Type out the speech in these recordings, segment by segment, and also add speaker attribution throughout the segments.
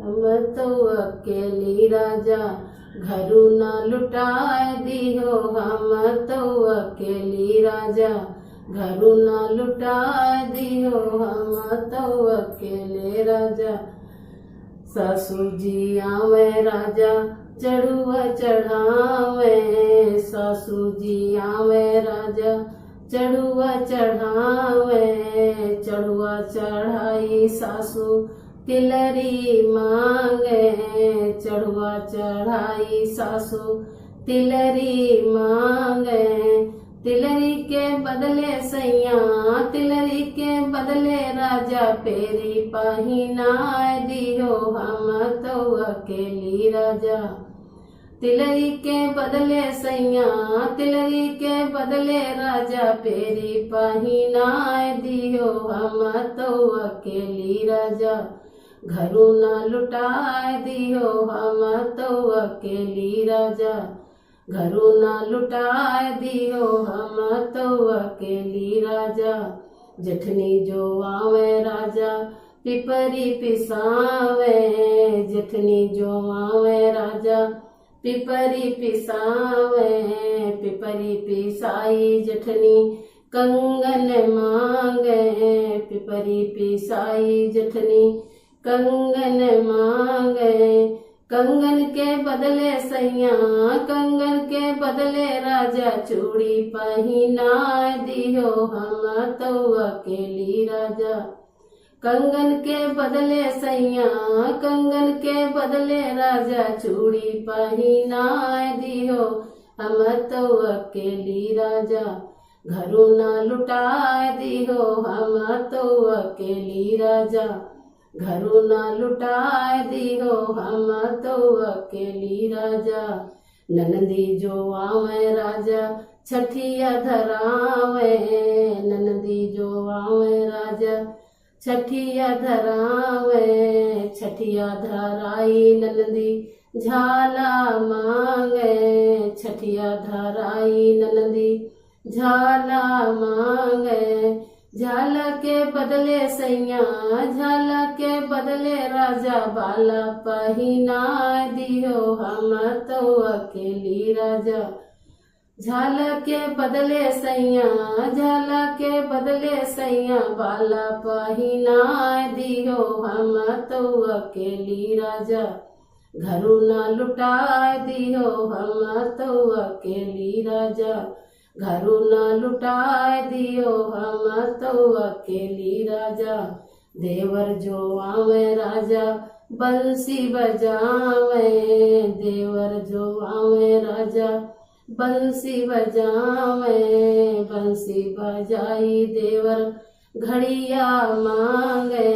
Speaker 1: हम तो अकेली राजा घरू ना लुटाए दियो। हम तो अकेली राजा घरू ना लुटाए दियो। हम तो अकेले राजा सासू जी आवे राजा चढ़ुआ चढ़ावे। सासू जी आवे राजा चढ़ुआ चढ़ावे। चढ़ुआ चढ़ाई सासू तिलरी मांगे। चढ़ुआ चढ़ाई सासू तिलरी मांगे। तिलरी के बदले सैया तिलरी के बदले राजा पेरी पहिनाए दियो। हम तो अकेली राजा तिलरी के बदले सैया तिलरी के बदले राजा पेरी पहिनाए दियो। हम तो अकेली राजा घरू ना लुटाए दियो। हम तो अकेली राजा घरू ना लुटाए दियो। हम तो अकेली राजा जठनी जो आवे राजा पिपरी पिसावे। जठनी जो आवे राजा पिपरी पिसावे। पिपरी पिसाई जठनी कंगन मांगे। पिपरी पिसाई जठनी कंगन मांगे। कंगन के बदले सैया कंगन के बदले राजा चूड़ी पहिनाए दियो। हम तो अकेली राजा कंगन के बदले सैया कंगन के बदले राजा चूड़ी पहिनाए दियो। हम तो अकेली राजा घरू ना लुटाए दियो। हम तो अकेली राजा घरू ना लुटाए दियो। हम तो अकेली राजा ननदी जो आवे राजा छठिया धरावे। ननदी जो आवे राजा छठिया धरावे। छठिया धराई ननदी झाला मांगे। छठिया धराई ननदी झाला मांगे। झाल के बदले सैया झाल के बदले राजा बाला पहिनाए दियो। हम तो अकेली राजा झाल के बदले सैया झाल के बदले सैया बाला पहिनाए दियो। हम तो अकेली राजा घरू ना लुटाए दियो। हम तो अकेली राजा घरू ना लुटाए दियो। हम तो अकेली राजा देवर जो आवे राजा बंसी बजावे। देवर जो आवे राजा बंसी बजावे। बंसी बजाई देवर घड़िया मांगे।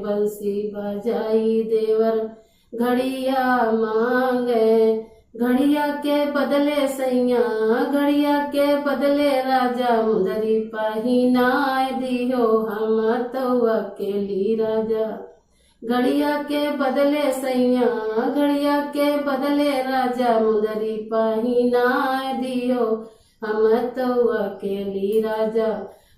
Speaker 1: बंसी बजाई देवर घड़िया मांगे। घड़िया के बदले सैया घड़िया के बदले राजा मुंदरी पहिनाए दियो। हम तो अकेली राजा घड़िया के बदले सैया घड़िया के बदले राजा मुंदरी पहिनाए दियो। हम तो अकेली राजा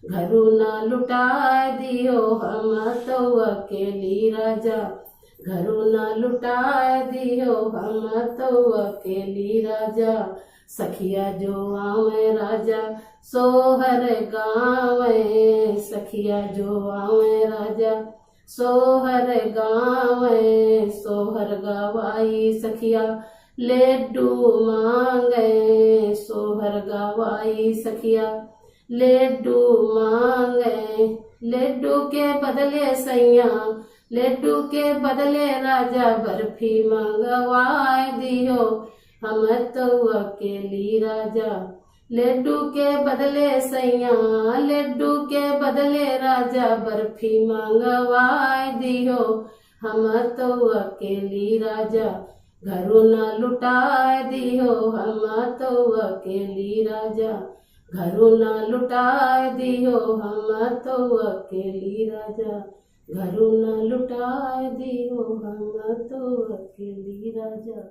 Speaker 1: घरू ना लुटाए दियो। हम तो अकेली राजा घरू ना लुटाए दियो। हम तो अकेली राजा सखिया जो आवे राजा सोहर गावे। सखिया जो आवे राजा सोहर गावे। सोहर गवाई सखिया लेडू मांगे। सोहर गवाई सखिया लेडू मांगे। लेडू के बदले सैया लड्डू के बदले राजा बर्फी मंगवाए दियो। हम तो अकेली राजा लड्डू के बदले सैया लड्डू के बदले राजा बर्फी मंगवाए दियो। हम तो अकेली राजा घरू ना लुटाए दियो। हम तो अकेली राजा घरू ना लुटाए दियो। हम तो अकेली राजा घरू ना लुटाए दियो। हम तो अकेली राजा।